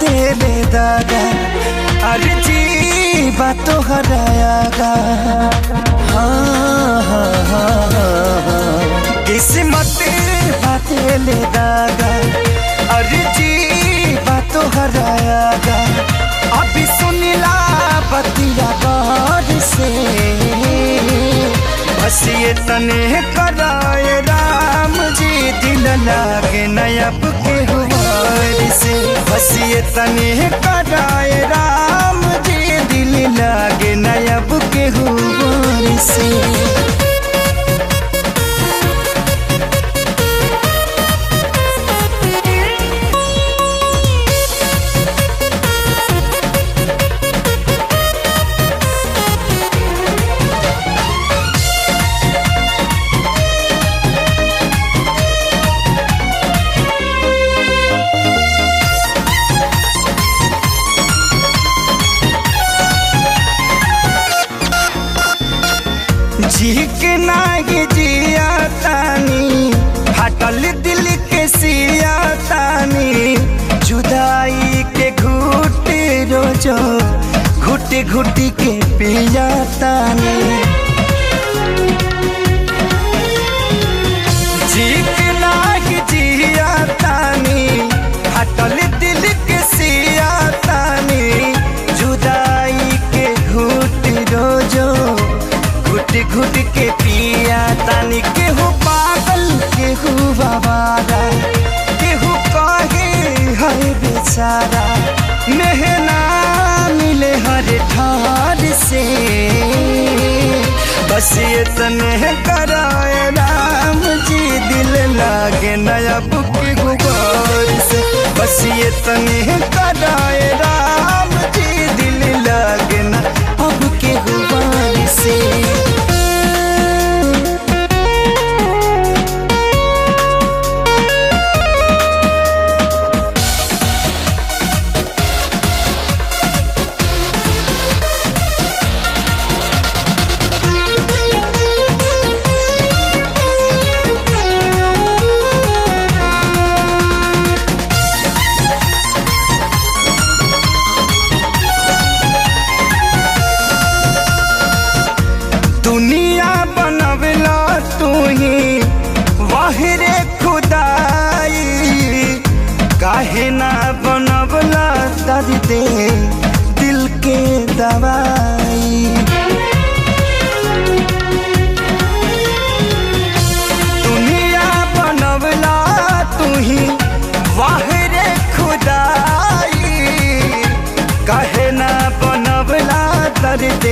तेरे दादा अर्जी बातों हरायागा। हाँ हाँ हाँ किस्मत बातें ले दागा अर्जी बातों हरायागा। अभी सुनिला बतिया गौर से बस ये तने कराए राम जी दिल लागे नयब के हुआर से। बस ये तने कराए राम जी दिल लागे नयब के हुआर से। झीक नागे जिया तानी हटल दिल के सिया तानी जुदाई के घुट रोजो घुट घुट के पिया तानी। झीक नागे जिया तानी हटल दिल के सिया तानी जुदाई के घुट रोजो घुट घुट के पिया तानी। केहू पागल केहू बाबारा केहू कहे है बेचारा मेहना मिले हर ठार से। बस ये तने कराए राम जी दिल लागे नयब के गुबार से। बस ये तने कराए राम जी दिल लागे नयब के गुबार से। दुनिया बनवला तू ही वाहिरे खुदाई काहे ना बनवला दर्द दिल के दवाई। दुनिया बनवला तू ही वाहिरे खुदाई काहे ना बनवला दर्द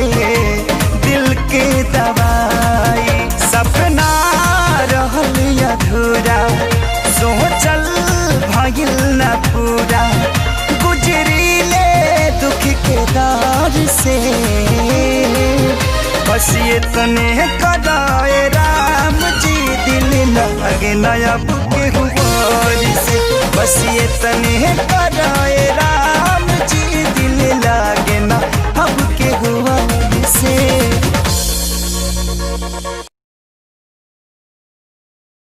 दिल के दवाई। सपना रहल अधूरा सोचल भइल न पूरा गुजरीले दुख के दौर से। बस ये तने कराए राम जी दिल लागे नयब के हुआर से।